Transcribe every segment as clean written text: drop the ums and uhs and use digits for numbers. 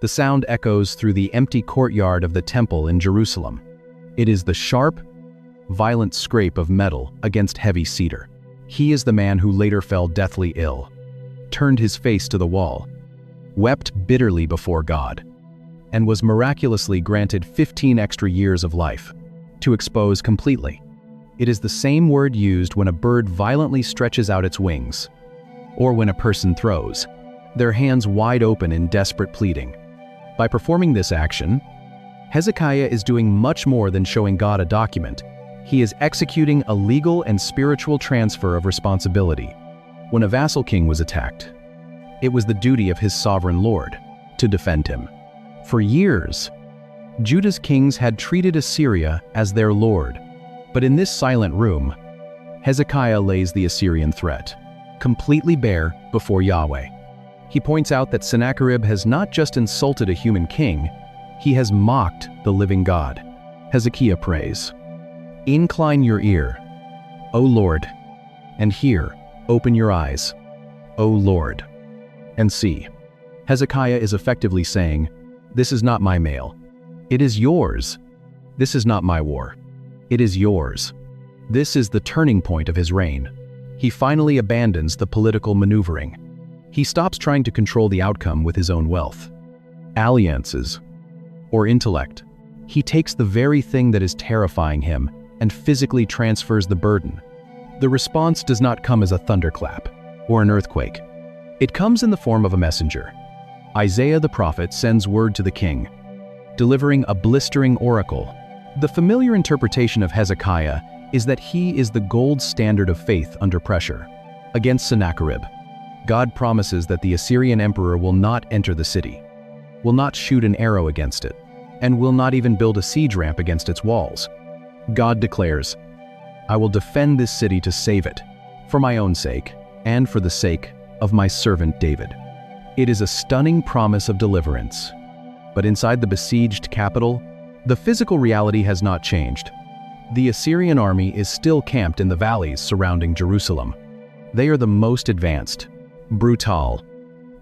The sound echoes through the empty courtyard of the temple in Jerusalem. It is the sharp, violent scrape of metal against heavy cedar. He is the man who later fell deathly ill, turned his face to the wall, wept bitterly before God, and was miraculously granted 15 extra years of life, to expose completely. It is the same word used when a bird violently stretches out its wings, or when a person throws, their hands wide open in desperate pleading. By performing this action, Hezekiah is doing much more than showing God a document. He is executing a legal and spiritual transfer of responsibility. When a vassal king was attacked, it was the duty of his sovereign lord to defend him. For years, Judah's kings had treated Assyria as their lord, but in this silent room, Hezekiah lays the Assyrian threat, completely bare before Yahweh. He points out that Sennacherib has not just insulted a human king, he has mocked the living God. Hezekiah prays, "Incline your ear, O Lord, and hear, open your eyes, O Lord, and see." Hezekiah is effectively saying, "This is not my mail. It is yours. This is not my war. It is yours." This is the turning point of his reign. He finally abandons the political maneuvering. He stops trying to control the outcome with his own wealth, alliances, or intellect. He takes the very thing that is terrifying him and physically transfers the burden. The response does not come as a thunderclap or an earthquake. It comes in the form of a messenger. Isaiah the prophet sends word to the king, delivering a blistering oracle. The familiar interpretation of Hezekiah is that he is the gold standard of faith under pressure. Against Sennacherib, God promises that the Assyrian emperor will not enter the city, will not shoot an arrow against it, and will not even build a siege ramp against its walls. God declares, "I will defend this city to save it, for my own sake, and for the sake of my servant David." It is a stunning promise of deliverance. But inside the besieged capital, the physical reality has not changed. The Assyrian army is still camped in the valleys surrounding Jerusalem. They are the most advanced, brutal,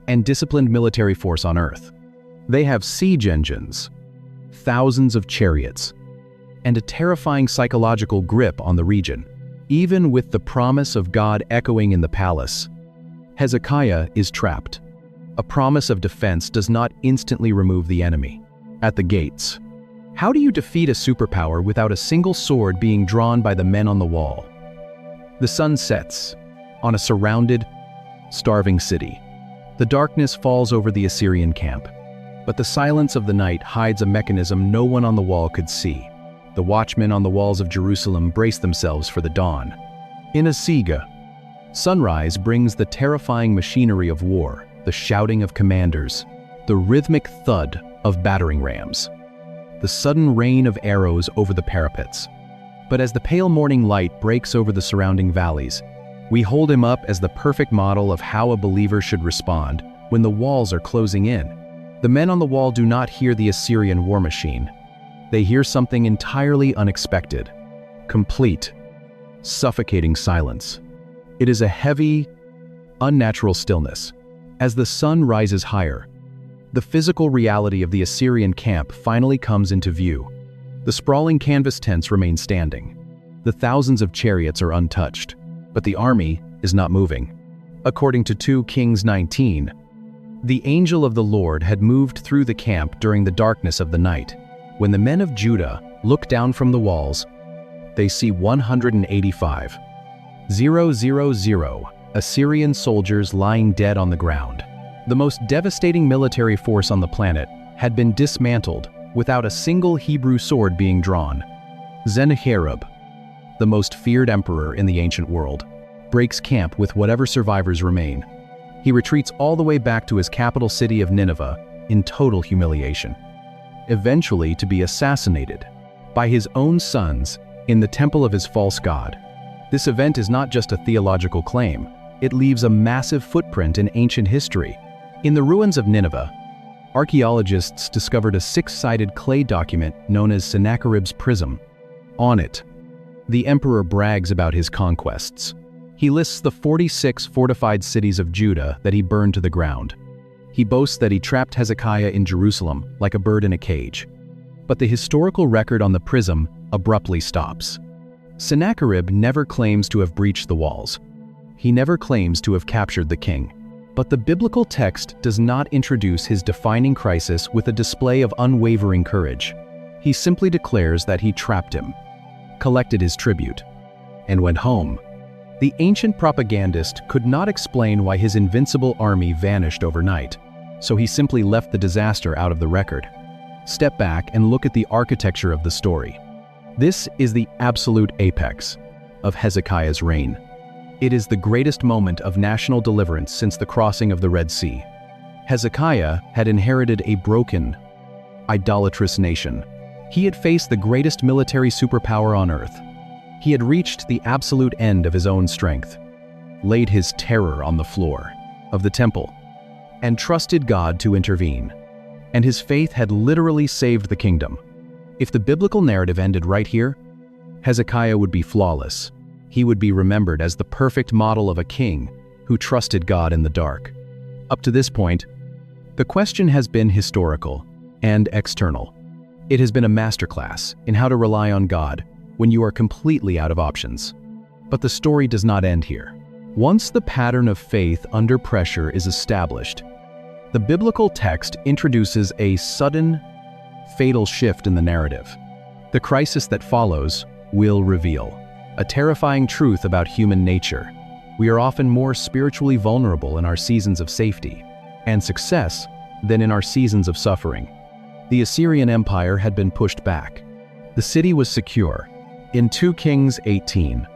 and disciplined military force on earth. They have siege engines, thousands of chariots, and a terrifying psychological grip on the region. Even with the promise of God echoing in the palace, Hezekiah is trapped. A promise of defense does not instantly remove the enemy. At the gates, how do you defeat a superpower without a single sword being drawn by the men on the wall? The sun sets on a surrounded, starving city. The darkness falls over the Assyrian camp, but the silence of the night hides a mechanism no one on the wall could see. The watchmen on the walls of Jerusalem brace themselves for the dawn. In Asiga, sunrise brings the terrifying machinery of war, the shouting of commanders, the rhythmic thud of battering rams, the sudden rain of arrows over the parapets. But as the pale morning light breaks over the surrounding valleys, we hold him up as the perfect model of how a believer should respond when the walls are closing in. The men on the wall do not hear the Assyrian war machine. They hear something entirely unexpected. Complete, suffocating silence. It is a heavy, unnatural stillness. As the sun rises higher, the physical reality of the Assyrian camp finally comes into view. The sprawling canvas tents remain standing. The thousands of chariots are untouched, but the army is not moving. According to 2 Kings 19, the angel of the Lord had moved through the camp during the darkness of the night. When the men of Judah look down from the walls, they see 185,000 Assyrian soldiers lying dead on the ground. The most devastating military force on the planet had been dismantled without a single Hebrew sword being drawn. Sennacherib, the most feared emperor in the ancient world, breaks camp with whatever survivors remain. He retreats all the way back to his capital city of Nineveh in total humiliation, eventually to be assassinated by his own sons in the temple of his false god. This event is not just a theological claim, it leaves a massive footprint in ancient history. In the ruins of Nineveh, archaeologists discovered a 6-sided clay document known as Sennacherib's Prism. On it, the emperor brags about his conquests. He lists the 46 fortified cities of Judah that he burned to the ground. He boasts that he trapped Hezekiah in Jerusalem like a bird in a cage. But the historical record on the prism abruptly stops. Sennacherib never claims to have breached the walls. He never claims to have captured the king. But the biblical text does not introduce his defining crisis with a display of unwavering courage. He simply declares that he trapped him, collected his tribute, and went home. The ancient propagandist could not explain why his invincible army vanished overnight, so he simply left the disaster out of the record. Step back and look at the architecture of the story. This is the absolute apex of Hezekiah's reign. It is the greatest moment of national deliverance since the crossing of the Red Sea. Hezekiah had inherited a broken, idolatrous nation. He had faced the greatest military superpower on earth. He had reached the absolute end of his own strength, laid his terror on the floor of the temple, and trusted God to intervene. And his faith had literally saved the kingdom. If the biblical narrative ended right here, Hezekiah would be flawless. He would be remembered as the perfect model of a king who trusted God in the dark. Up to this point, the question has been historical and external. It has been a masterclass in how to rely on God when you are completely out of options. But the story does not end here. Once the pattern of faith under pressure is established, the biblical text introduces a sudden, fatal shift in the narrative. The crisis that follows will reveal a terrifying truth about human nature. We are often more spiritually vulnerable in our seasons of safety and success than in our seasons of suffering. The Assyrian Empire had been pushed back. The city was secure. In 2 Kings 18,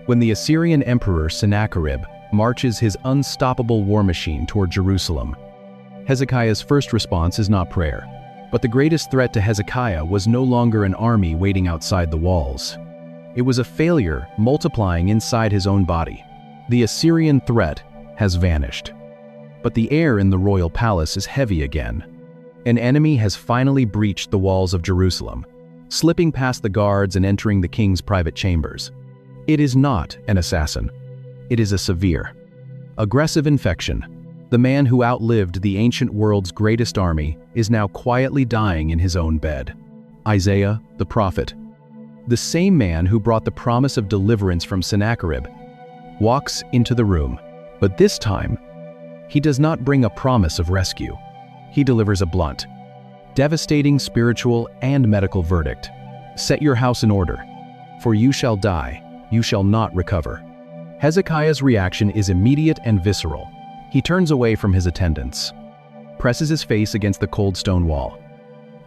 when the Assyrian Emperor Sennacherib marches his unstoppable war machine toward Jerusalem, Hezekiah's first response is not prayer. But the greatest threat to Hezekiah was no longer an army waiting outside the walls. It was a failure multiplying inside his own body. The Assyrian threat has vanished. But the air in the royal palace is heavy again. An enemy has finally breached the walls of Jerusalem, slipping past the guards and entering the king's private chambers. It is not an assassin. It is a severe, aggressive infection. The man who outlived the ancient world's greatest army is now quietly dying in his own bed. Isaiah, the prophet, the same man who brought the promise of deliverance from Sennacherib, walks into the room. But this time, he does not bring a promise of rescue. He delivers a blunt, devastating spiritual and medical verdict. Set your house in order, for you shall die, you shall not recover. Hezekiah's reaction is immediate and visceral. He turns away from his attendants, presses his face against the cold stone wall,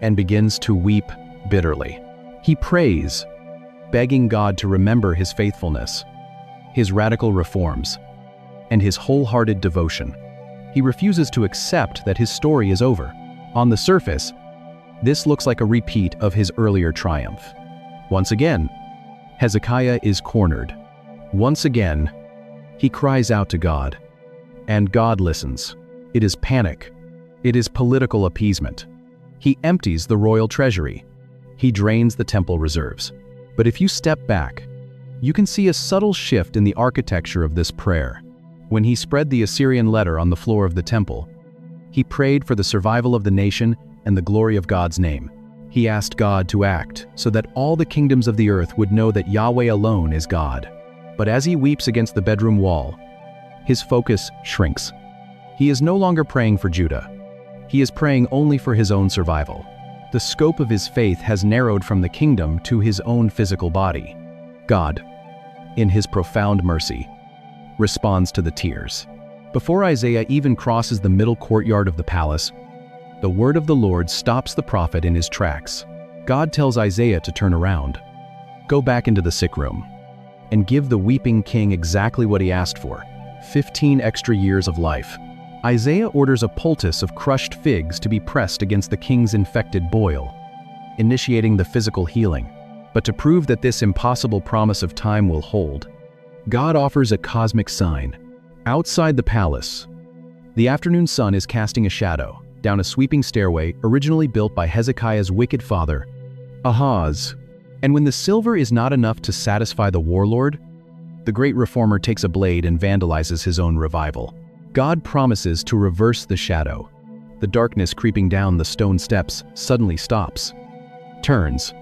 and begins to weep bitterly. He prays, begging God to remember his faithfulness, his radical reforms, and his wholehearted devotion. He refuses to accept that his story is over. On the surface, this looks like a repeat of his earlier triumph. Once again, Hezekiah is cornered. Once again, he cries out to God, and God listens. It is panic. It is political appeasement. He empties the royal treasury. He drains the temple reserves. But if you step back, you can see a subtle shift in the architecture of this prayer. When he spread the Assyrian letter on the floor of the temple, he prayed for the survival of the nation and the glory of God's name. He asked God to act so that all the kingdoms of the earth would know that Yahweh alone is God. But as he weeps against the bedroom wall, his focus shrinks. He is no longer praying for Judah. He is praying only for his own survival. The scope of his faith has narrowed from the kingdom to his own physical body. God, in his profound mercy, responds to the tears. Before Isaiah even crosses the middle courtyard of the palace, the word of the Lord stops the prophet in his tracks. God tells Isaiah to turn around, go back into the sick room, and give the weeping king exactly what he asked for, 15 extra years of life. Isaiah orders a poultice of crushed figs to be pressed against the king's infected boil, initiating the physical healing. But to prove that this impossible promise of time will hold, God offers a cosmic sign. Outside the palace, the afternoon sun is casting a shadow down a sweeping stairway originally built by Hezekiah's wicked father, Ahaz. And when the silver is not enough to satisfy the warlord, the great reformer takes a blade and vandalizes his own revival. God promises to reverse the shadow. The darkness creeping down the stone steps suddenly stops, turns,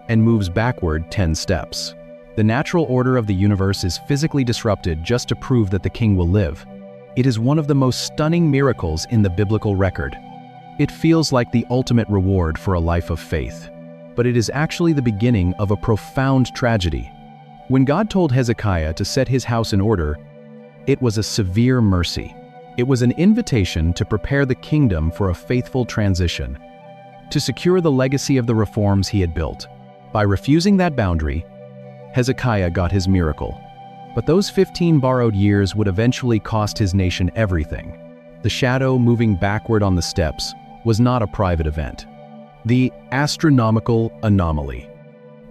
and moves backward 10 steps. The natural order of the universe is physically disrupted just to prove that the king will live. It is one of the most stunning miracles in the biblical record. It feels like the ultimate reward for a life of faith. But it is actually the beginning of a profound tragedy. When God told Hezekiah to set his house in order, it was a severe mercy. It was an invitation to prepare the kingdom for a faithful transition, to secure the legacy of the reforms he had built. By refusing that boundary, Hezekiah got his miracle. But those 15 borrowed years would eventually cost his nation everything. The shadow moving backward on the steps was not a private event. The astronomical anomaly,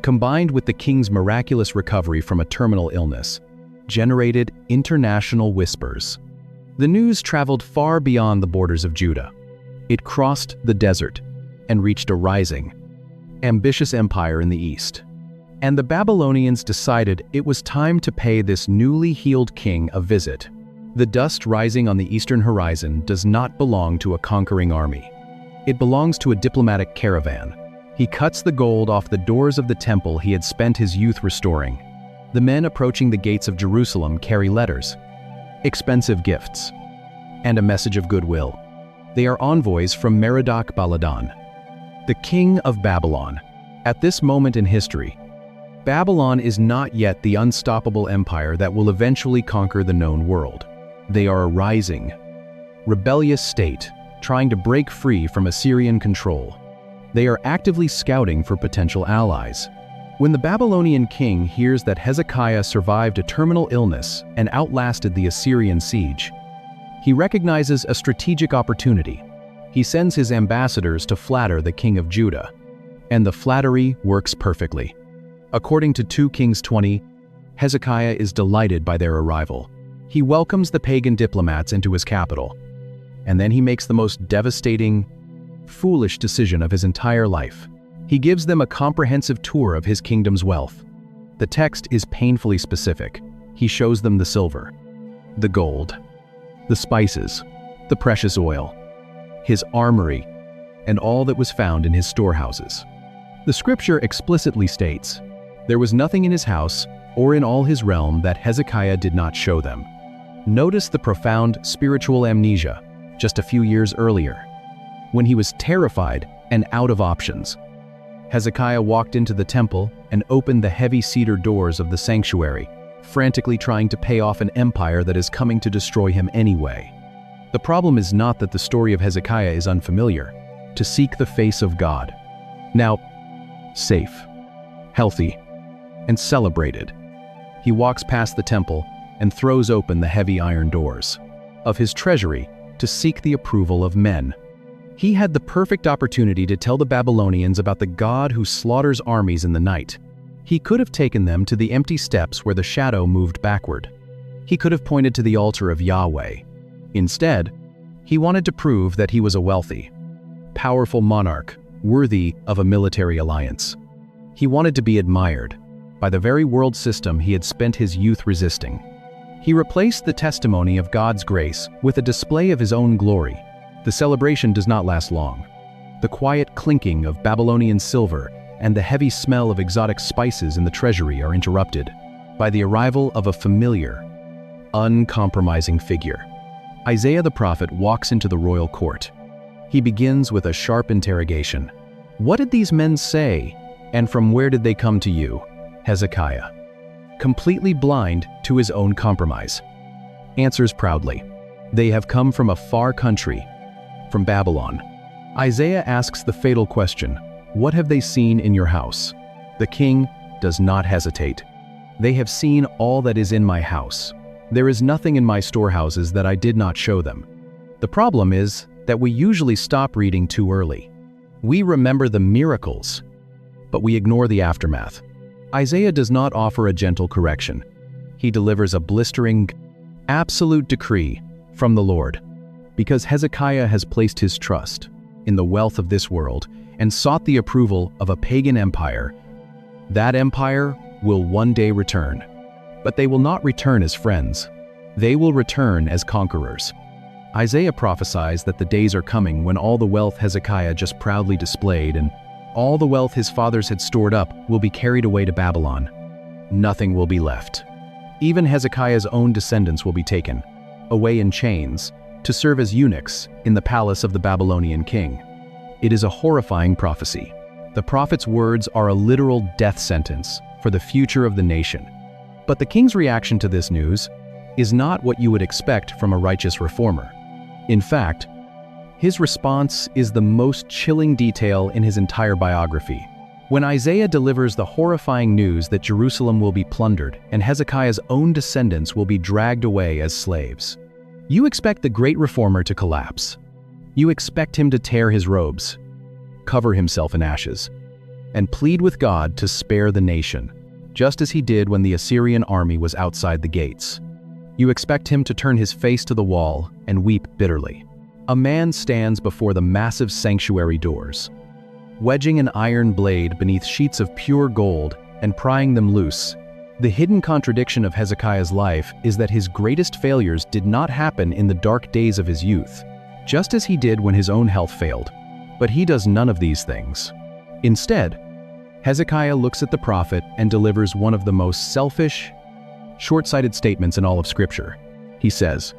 combined with the king's miraculous recovery from a terminal illness, generated international whispers. The news traveled far beyond the borders of Judah. It crossed the desert and reached a rising, ambitious empire in the east. And the Babylonians decided it was time to pay this newly healed king a visit. The dust rising on the eastern horizon does not belong to a conquering army. It belongs to a diplomatic caravan. He cuts the gold off the doors of the temple he had spent his youth restoring. The men approaching the gates of Jerusalem carry letters, expensive gifts, and a message of goodwill. They are envoys from Merodach Baladan, the king of Babylon. At this moment in history, Babylon is not yet the unstoppable empire that will eventually conquer the known world. They are a rising, rebellious state trying to break free from Assyrian control. They are actively scouting for potential allies. When the Babylonian king hears that Hezekiah survived a terminal illness and outlasted the Assyrian siege, he recognizes a strategic opportunity. He sends his ambassadors to flatter the king of Judah, and the flattery works perfectly. According to 2 Kings 20, Hezekiah is delighted by their arrival. He welcomes the pagan diplomats into his capital, and then he makes the most devastating, foolish decision of his entire life. He gives them a comprehensive tour of his kingdom's wealth. The text is painfully specific. He shows them the silver, the gold, the spices, the precious oil, his armory, and all that was found in his storehouses. The scripture explicitly states, "There was nothing in his house or in all his realm that Hezekiah did not show them." Notice the profound spiritual amnesia just a few years earlier. When he was terrified and out of options, Hezekiah walked into the temple and opened the heavy cedar doors of the sanctuary, frantically trying to pay off an empire that is coming to destroy him anyway. The problem is not that the story of Hezekiah is unfamiliar. To seek the face of God. Now, safe, healthy, and celebrated, he walks past the temple and throws open the heavy iron doors of his treasury to seek the approval of men. He had the perfect opportunity to tell the Babylonians about the God who slaughters armies in the night. He could have taken them to the empty steps where the shadow moved backward. He could have pointed to the altar of Yahweh. Instead, he wanted to prove that he was a wealthy, powerful monarch worthy of a military alliance. He wanted to be admired by the very world system he had spent his youth resisting. He replaced the testimony of God's grace with a display of his own glory. The celebration does not last long. The quiet clinking of Babylonian silver and the heavy smell of exotic spices in the treasury are interrupted by the arrival of a familiar, uncompromising figure. Isaiah the prophet walks into the royal court. He begins with a sharp interrogation. "What did these men say, and from where did they come to you, Hezekiah?" Completely blind to his own compromise, answers proudly, "They have come from a far country, from Babylon." Isaiah asks the fatal question, "What have they seen in your house?" The king does not hesitate. "They have seen all that is in my house. There is nothing in my storehouses that I did not show them." The problem is that we usually stop reading too early. We remember the miracles, but we ignore the aftermath. Isaiah does not offer a gentle correction. He delivers a blistering, absolute decree from the Lord. Because Hezekiah has placed his trust in the wealth of this world and sought the approval of a pagan empire, that empire will one day return. But they will not return as friends. They will return as conquerors. Isaiah prophesies that the days are coming when all the wealth Hezekiah just proudly displayed and all the wealth his fathers had stored up will be carried away to Babylon. Nothing will be left. Even Hezekiah's own descendants will be taken, away in chains, to serve as eunuchs in the palace of the Babylonian king. It is a horrifying prophecy. The prophet's words are a literal death sentence for the future of the nation. But the king's reaction to this news is not what you would expect from a righteous reformer. In fact, his response is the most chilling detail in his entire biography. When Isaiah delivers the horrifying news that Jerusalem will be plundered and Hezekiah's own descendants will be dragged away as slaves, you expect the great reformer to collapse. You expect him to tear his robes, cover himself in ashes, and plead with God to spare the nation, just as he did when the Assyrian army was outside the gates. You expect him to turn his face to the wall and weep bitterly. A man stands before the massive sanctuary doors, wedging an iron blade beneath sheets of pure gold and prying them loose. The hidden contradiction of Hezekiah's life is that his greatest failures did not happen in the dark days of his youth, just as he did when his own health failed. But he does none of these things. Instead, Hezekiah looks at the prophet and delivers one of the most selfish, short-sighted statements in all of Scripture. He says,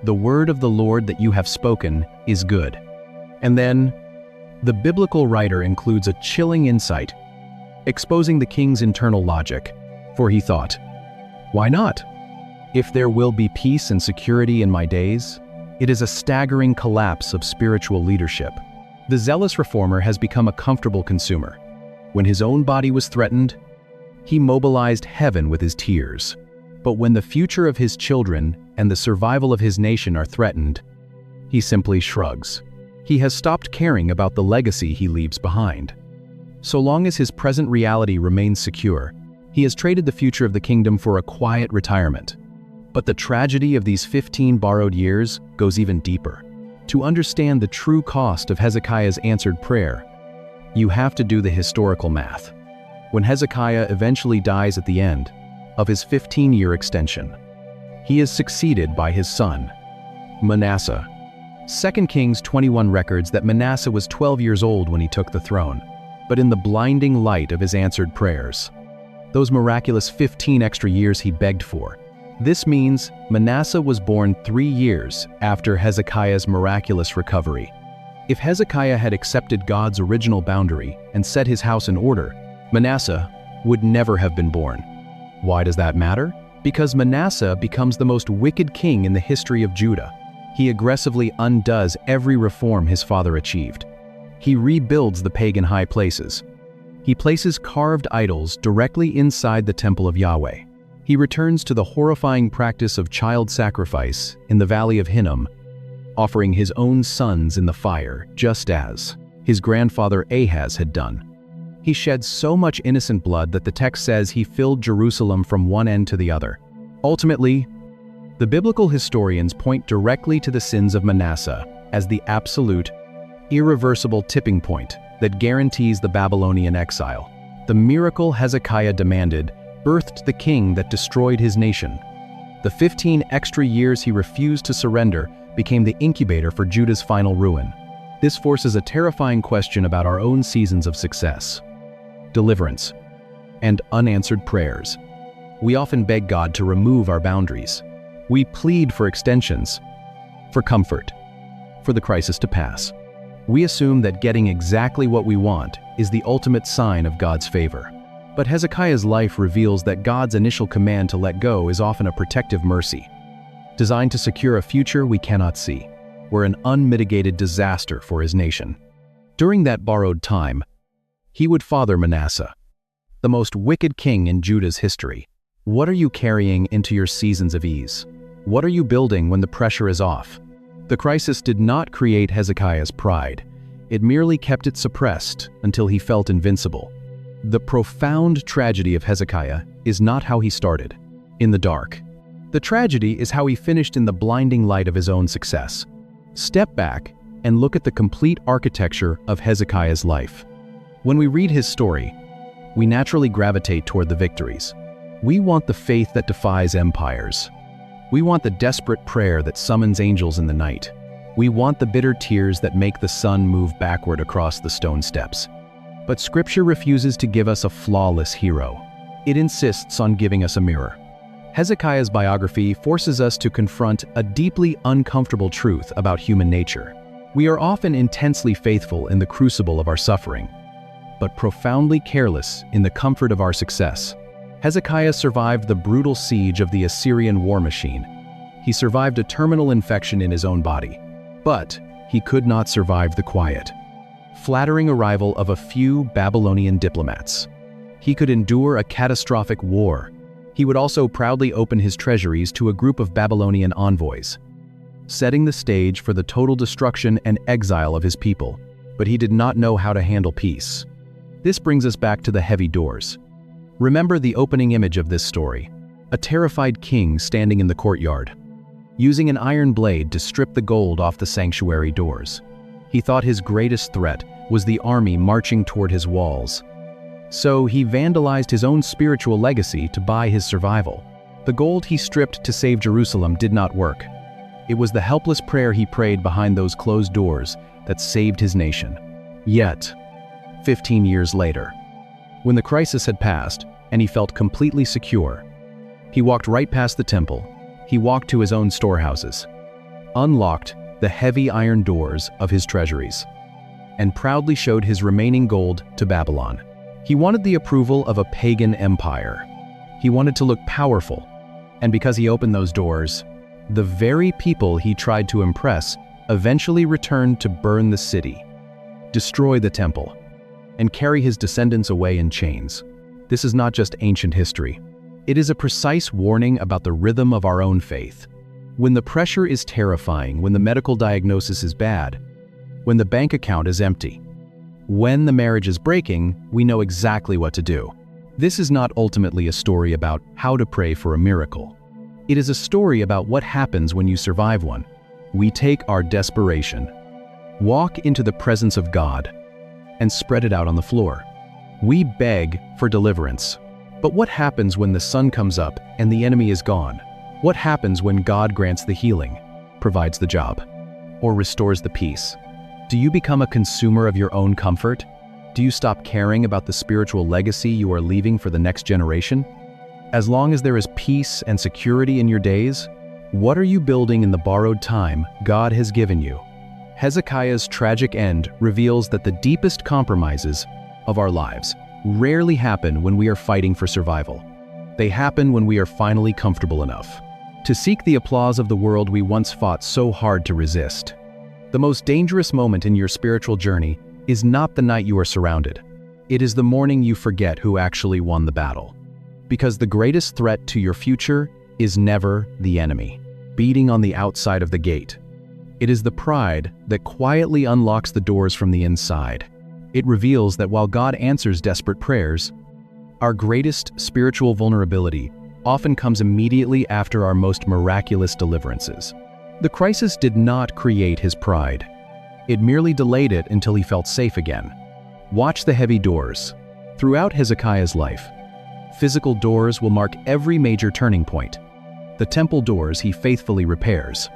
"The word of the Lord that you have spoken is good." And then, the biblical writer includes a chilling insight, exposing the king's internal logic, for he thought, "Why not? If there will be peace and security in my days." It is a staggering collapse of spiritual leadership. The zealous reformer has become a comfortable consumer. When his own body was threatened, he mobilized heaven with his tears. But when the future of his children and the survival of his nation are threatened, he simply shrugs. He has stopped caring about the legacy he leaves behind. So long as his present reality remains secure, he has traded the future of the kingdom for a quiet retirement. But the tragedy of these 15 borrowed years goes even deeper. To understand the true cost of Hezekiah's answered prayer, you have to do the historical math. When Hezekiah eventually dies at the end of his 15-year extension, he is succeeded by his son, Manasseh. 2 Kings 21 records that Manasseh was 12 years old when he took the throne, but in the blinding light of his answered prayers, those miraculous 15 extra years he begged for. This means Manasseh was born 3 years after Hezekiah's miraculous recovery. If Hezekiah had accepted God's original boundary and set his house in order, Manasseh would never have been born. Why does that matter? Because Manasseh becomes the most wicked king in the history of Judah. He aggressively undoes every reform his father achieved. He rebuilds the pagan high places. He places carved idols directly inside the temple of Yahweh. He returns to the horrifying practice of child sacrifice in the valley of Hinnom, offering his own sons in the fire, just as his grandfather Ahaz had done. He shed so much innocent blood that the text says he filled Jerusalem from one end to the other. Ultimately, the biblical historians point directly to the sins of Manasseh as the absolute, irreversible tipping point that guarantees the Babylonian exile. The miracle Hezekiah demanded birthed the king that destroyed his nation. The 15 extra years he refused to surrender became the incubator for Judah's final ruin. This forces a terrifying question about our own seasons of success, deliverance, and unanswered prayers. We often beg God to remove our boundaries. We plead for extensions, for comfort, for the crisis to pass. We assume that getting exactly what we want is the ultimate sign of God's favor. But Hezekiah's life reveals that God's initial command to let go is often a protective mercy, designed to secure a future we cannot see, or an unmitigated disaster for his nation. During that borrowed time, he would father Manasseh, the most wicked king in Judah's history. What are you carrying into your seasons of ease? What are you building when the pressure is off? The crisis did not create Hezekiah's pride. It merely kept it suppressed until he felt invincible. The profound tragedy of Hezekiah is not how he started, in the dark. The tragedy is how he finished in the blinding light of his own success. Step back and look at the complete architecture of Hezekiah's life. When we read his story, we naturally gravitate toward the victories. We want the faith that defies empires, We want the desperate prayer that summons angels in the night. We want the bitter tears that make the sun move backward across the stone steps. But Scripture refuses to give us a flawless hero. It insists on giving us a mirror. Hezekiah's biography forces us to confront a deeply uncomfortable truth about human nature. We are often intensely faithful in the crucible of our suffering, but profoundly careless in the comfort of our success. Hezekiah survived the brutal siege of the Assyrian war machine. He survived a terminal infection in his own body, but he could not survive the quiet, flattering arrival of a few Babylonian diplomats. He could endure a catastrophic war. He would also proudly open his treasuries to a group of Babylonian envoys, setting the stage for the total destruction and exile of his people. But he did not know how to handle peace. This brings us back to the heavy doors. Remember the opening image of this story: a terrified king standing in the courtyard, using an iron blade to strip the gold off the sanctuary doors. He thought his greatest threat was the army marching toward his walls. So he vandalized his own spiritual legacy to buy his survival. The gold he stripped to save Jerusalem did not work. It was the helpless prayer he prayed behind those closed doors that saved his nation. Yet, 15 years later, when the crisis had passed and he felt completely secure, he walked right past the temple. He walked to his own storehouses, unlocked the heavy iron doors of his treasuries, and proudly showed his remaining gold to Babylon. He wanted the approval of a pagan empire. He wanted to look powerful, and because he opened those doors, the very people he tried to impress eventually returned to burn the city, destroy the temple, and carry his descendants away in chains. This is not just ancient history. It is a precise warning about the rhythm of our own faith. When the pressure is terrifying, when the medical diagnosis is bad, when the bank account is empty, when the marriage is breaking, we know exactly what to do. This is not ultimately a story about how to pray for a miracle. It is a story about what happens when you survive one. We take our desperation, walk into the presence of God, and spread it out on the floor. We beg for deliverance. But what happens when the sun comes up and the enemy is gone? What happens when God grants the healing, provides the job, or restores the peace? Do you become a consumer of your own comfort? Do you stop caring about the spiritual legacy you are leaving for the next generation? As long as there is peace and security in your days, what are you building in the borrowed time God has given you? Hezekiah's tragic end reveals that the deepest compromises of our lives rarely happen when we are fighting for survival. They happen when we are finally comfortable enough to seek the applause of the world we once fought so hard to resist. The most dangerous moment in your spiritual journey is not the night you are surrounded. It is the morning you forget who actually won the battle. Because the greatest threat to your future is never the enemy beating on the outside of the gate. It is the pride that quietly unlocks the doors from the inside. It reveals that while God answers desperate prayers, our greatest spiritual vulnerability often comes immediately after our most miraculous deliverances. The crisis did not create his pride. It merely delayed it until he felt safe again. Watch the heavy doors. Throughout Hezekiah's life, physical doors will mark every major turning point. The temple doors he faithfully repairs.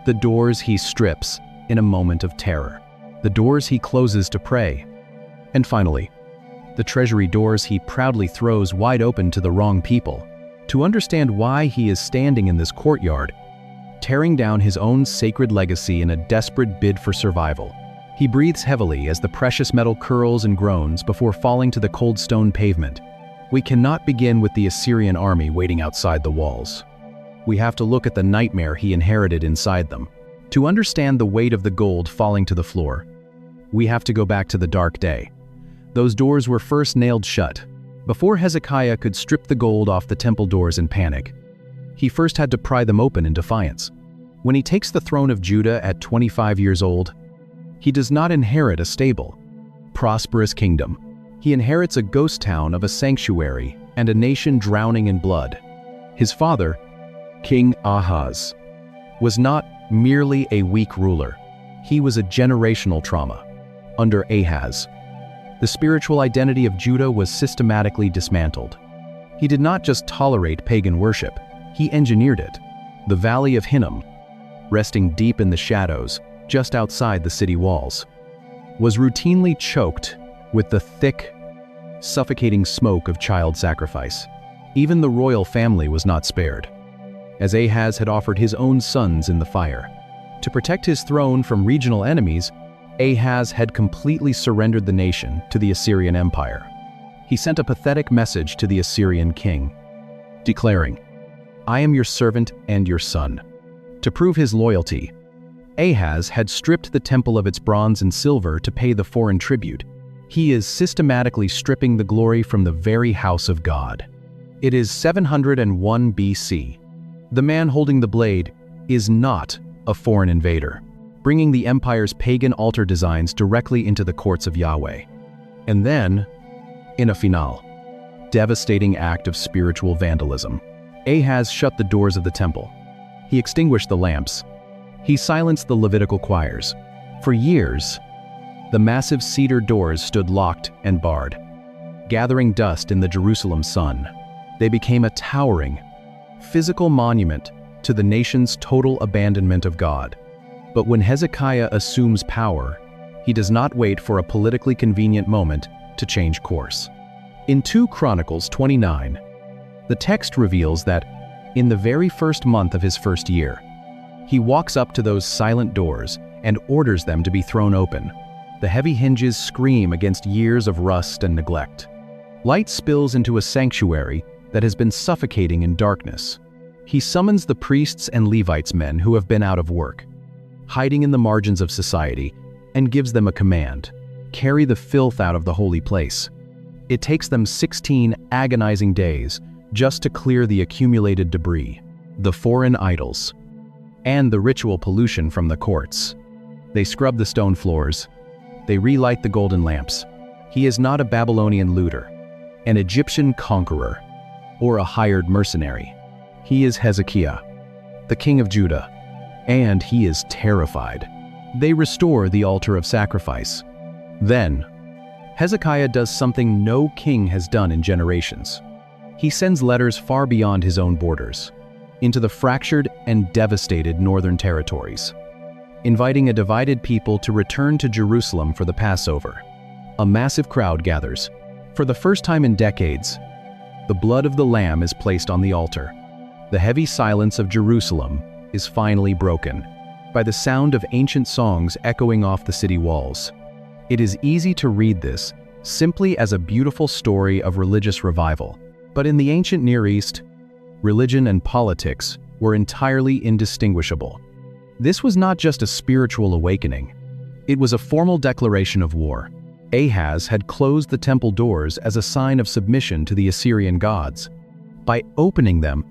The doors he strips in a moment of terror. The doors he closes to pray. And finally, the treasury doors he proudly throws wide open to the wrong people. To understand why he is standing in this courtyard, tearing down his own sacred legacy in a desperate bid for survival, he breathes heavily as the precious metal curls and groans before falling to the cold stone pavement. We cannot begin with the Assyrian army waiting outside the walls. We have to look at the nightmare he inherited inside them. To understand the weight of the gold falling to the floor, we have to go back to the dark day. Those doors were first nailed shut. Before Hezekiah could strip the gold off the temple doors in panic, he first had to pry them open in defiance. When he takes the throne of Judah at 25 years old, he does not inherit a stable, prosperous kingdom. He inherits a ghost town of a sanctuary and a nation drowning in blood. His father, King Ahaz, was not merely a weak ruler. He was a generational trauma. Under Ahaz, the spiritual identity of Judah was systematically dismantled. He did not just tolerate pagan worship, he engineered it. The Valley of Hinnom, resting deep in the shadows just outside the city walls, was routinely choked with the thick, suffocating smoke of child sacrifice. Even the royal family was not spared, as Ahaz had offered his own sons in the fire. To protect his throne from regional enemies, Ahaz had completely surrendered the nation to the Assyrian Empire. He sent a pathetic message to the Assyrian king, declaring, "I am your servant and your son." To prove his loyalty, Ahaz had stripped the temple of its bronze and silver to pay the foreign tribute. He is systematically stripping the glory from the very house of God. It is 701 BC. The man holding the blade is not a foreign invader, bringing the empire's pagan altar designs directly into the courts of Yahweh. And then, in a final, devastating act of spiritual vandalism, Ahaz shut the doors of the temple. He extinguished the lamps. He silenced the Levitical choirs. For years, the massive cedar doors stood locked and barred, gathering dust in the Jerusalem sun. They became a towering, physical monument to the nation's total abandonment of God. But when Hezekiah assumes power, he does not wait for a politically convenient moment to change course. In 2 Chronicles 29, the text reveals that, in the very first month of his first year, he walks up to those silent doors and orders them to be thrown open. The heavy hinges scream against years of rust and neglect. Light spills into a sanctuary that has been suffocating in darkness. He summons the priests and Levites men who have been out of work, hiding in the margins of society, and gives them a command: carry the filth out of the holy place. It takes them 16 agonizing days just to clear the accumulated debris, the foreign idols, and the ritual pollution from the courts. They scrub the stone floors. They relight the golden lamps. He is not a Babylonian looter, an Egyptian conqueror, or a hired mercenary. He is Hezekiah, the king of Judah, and he is terrified. They restore the altar of sacrifice. Then, Hezekiah does something no king has done in generations. He sends letters far beyond his own borders, into the fractured and devastated northern territories, inviting a divided people to return to Jerusalem for the Passover. A massive crowd gathers. For the first time in decades, the blood of the Lamb is placed on the altar. The heavy silence of Jerusalem is finally broken by the sound of ancient songs echoing off the city walls. It is easy to read this simply as a beautiful story of religious revival, but in the ancient Near East, religion and politics were entirely indistinguishable. This was not just a spiritual awakening. It was a formal declaration of war. Ahaz had closed the temple doors as a sign of submission to the Assyrian gods. By opening them,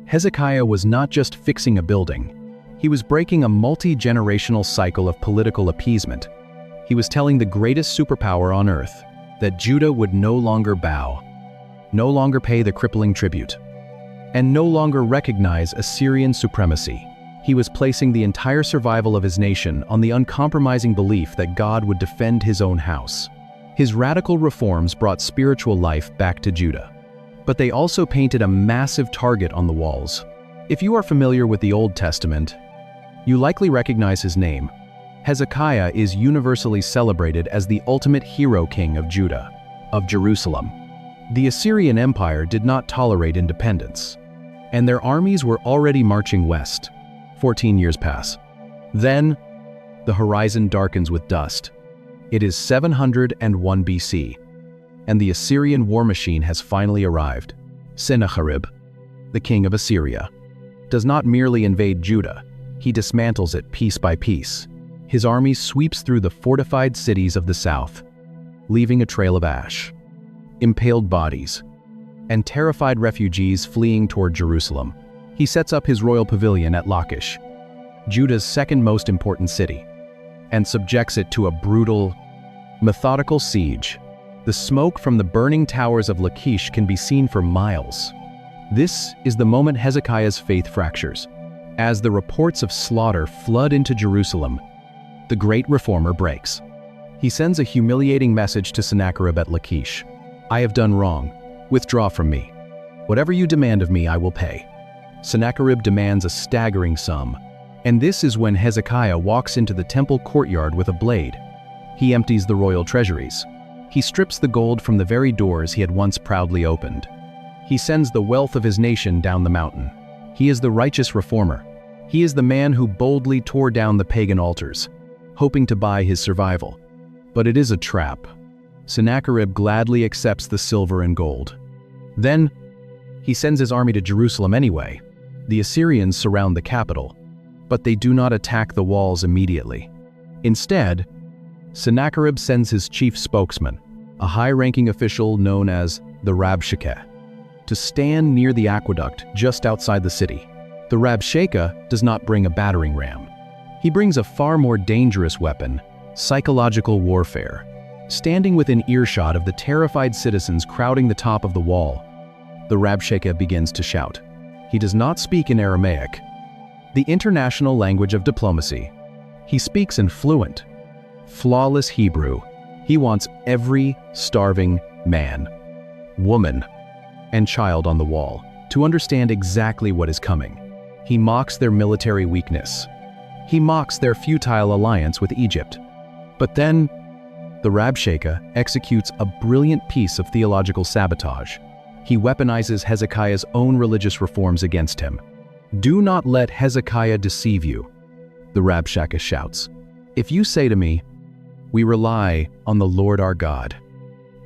Hezekiah was not just fixing a building. He was breaking a multi-generational cycle of political appeasement. He was telling the greatest superpower on earth that Judah would no longer bow, no longer pay the crippling tribute, and no longer recognize Assyrian supremacy. He was placing the entire survival of his nation on the uncompromising belief that God would defend his own house. His radical reforms brought spiritual life back to Judah, but they also painted a massive target on the walls. If you are familiar with the Old Testament, you likely recognize his name. Hezekiah is universally celebrated as the ultimate hero king of Judah, of Jerusalem. The Assyrian Empire did not tolerate independence, and their armies were already marching west. 14 years pass. Then, the horizon darkens with dust. It is 701 BC, and the Assyrian war machine has finally arrived. Sennacherib, the king of Assyria, does not merely invade Judah, he dismantles it piece by piece. His army sweeps through the fortified cities of the south, leaving a trail of ash, impaled bodies, and terrified refugees fleeing toward Jerusalem. He sets up his royal pavilion at Lachish, Judah's second most important city, and subjects it to a brutal, methodical siege. The smoke from the burning towers of Lachish can be seen for miles. This is the moment Hezekiah's faith fractures. As the reports of slaughter flood into Jerusalem, the great reformer breaks. He sends a humiliating message to Sennacherib at Lachish. "I have done wrong. Withdraw from me. Whatever you demand of me, I will pay." Sennacherib demands a staggering sum, and this is when Hezekiah walks into the temple courtyard with a blade. He empties the royal treasuries. He strips the gold from the very doors he had once proudly opened. He sends the wealth of his nation down the mountain. He is the righteous reformer. He is the man who boldly tore down the pagan altars, hoping to buy his survival. But it is a trap. Sennacherib gladly accepts the silver and gold. Then, he sends his army to Jerusalem anyway. The Assyrians surround the capital, but they do not attack the walls immediately. Instead, Sennacherib sends his chief spokesman, a high-ranking official known as the Rabshakeh, to stand near the aqueduct just outside the city. The Rabshakeh does not bring a battering ram. He brings a far more dangerous weapon, psychological warfare. Standing within earshot of the terrified citizens crowding the top of the wall, the Rabshakeh begins to shout. He does not speak in Aramaic, the international language of diplomacy. He speaks in fluent, flawless Hebrew. He wants every starving man, woman, and child on the wall to understand exactly what is coming. He mocks their military weakness. He mocks their futile alliance with Egypt. But then, the Rabshakeh executes a brilliant piece of theological sabotage. He weaponizes Hezekiah's own religious reforms against him. "Do not let Hezekiah deceive you," the Rabshakeh shouts. "If you say to me, 'We rely on the Lord our God,'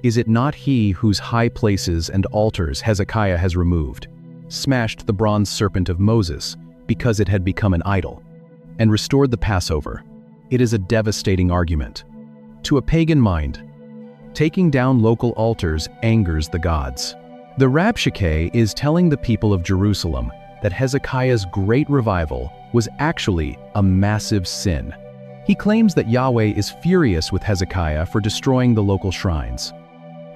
is it not he whose high places and altars Hezekiah has removed, smashed the bronze serpent of Moses because it had become an idol, and restored the Passover?" It is a devastating argument. To a pagan mind, taking down local altars angers the gods. The Rabshakeh is telling the people of Jerusalem that Hezekiah's great revival was actually a massive sin. He claims that Yahweh is furious with Hezekiah for destroying the local shrines,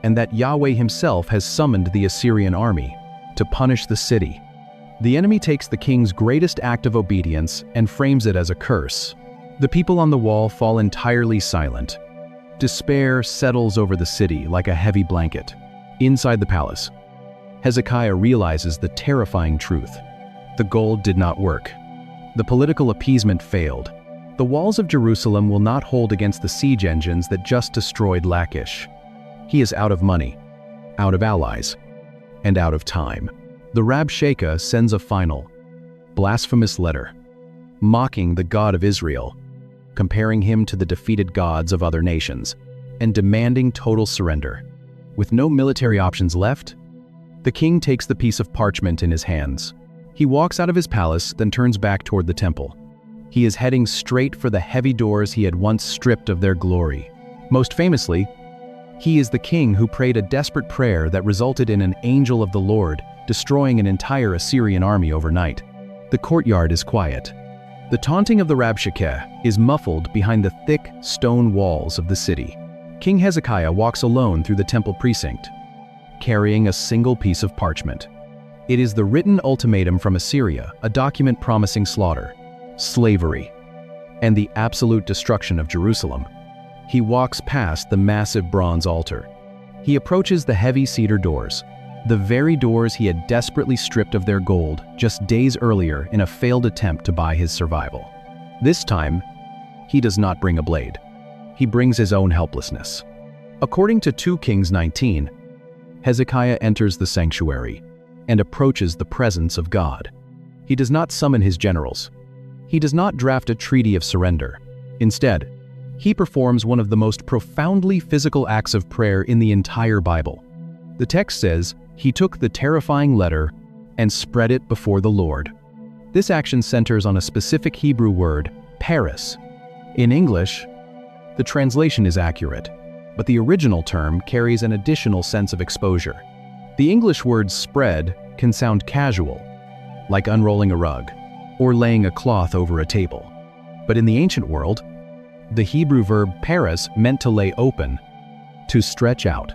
and that Yahweh himself has summoned the Assyrian army to punish the city. The enemy takes the king's greatest act of obedience and frames it as a curse. The people on the wall fall entirely silent. Despair settles over the city like a heavy blanket. Inside the palace, Hezekiah realizes the terrifying truth. The gold did not work. The political appeasement failed. The walls of Jerusalem will not hold against the siege engines that just destroyed Lachish. He is out of money, out of allies, and out of time. The Rabshakeh sends a final, blasphemous letter, mocking the God of Israel, comparing him to the defeated gods of other nations, and demanding total surrender. With no military options left, the king takes the piece of parchment in his hands. He walks out of his palace, then turns back toward the temple. He is heading straight for the heavy doors he had once stripped of their glory. Most famously, he is the king who prayed a desperate prayer that resulted in an angel of the Lord destroying an entire Assyrian army overnight. The courtyard is quiet. The taunting of the Rabshakeh is muffled behind the thick stone walls of the city. King Hezekiah walks alone through the temple precinct, carrying a single piece of parchment. It is the written ultimatum from Assyria, a document promising slaughter, slavery, and the absolute destruction of Jerusalem. He walks past the massive bronze altar. He approaches the heavy cedar doors, the very doors he had desperately stripped of their gold just days earlier in a failed attempt to buy his survival. This time, he does not bring a blade. He brings his own helplessness. According to 2 Kings 19, Hezekiah enters the sanctuary and approaches the presence of God. He does not summon his generals. He does not draft a treaty of surrender. Instead, he performs one of the most profoundly physical acts of prayer in the entire Bible. The text says, "He took the terrifying letter and spread it before the Lord." This action centers on a specific Hebrew word, paris. In English, the translation is accurate, but the original term carries an additional sense of exposure. The English word spread can sound casual, like unrolling a rug or laying a cloth over a table. But in the ancient world, the Hebrew verb paris meant to lay open, to stretch out.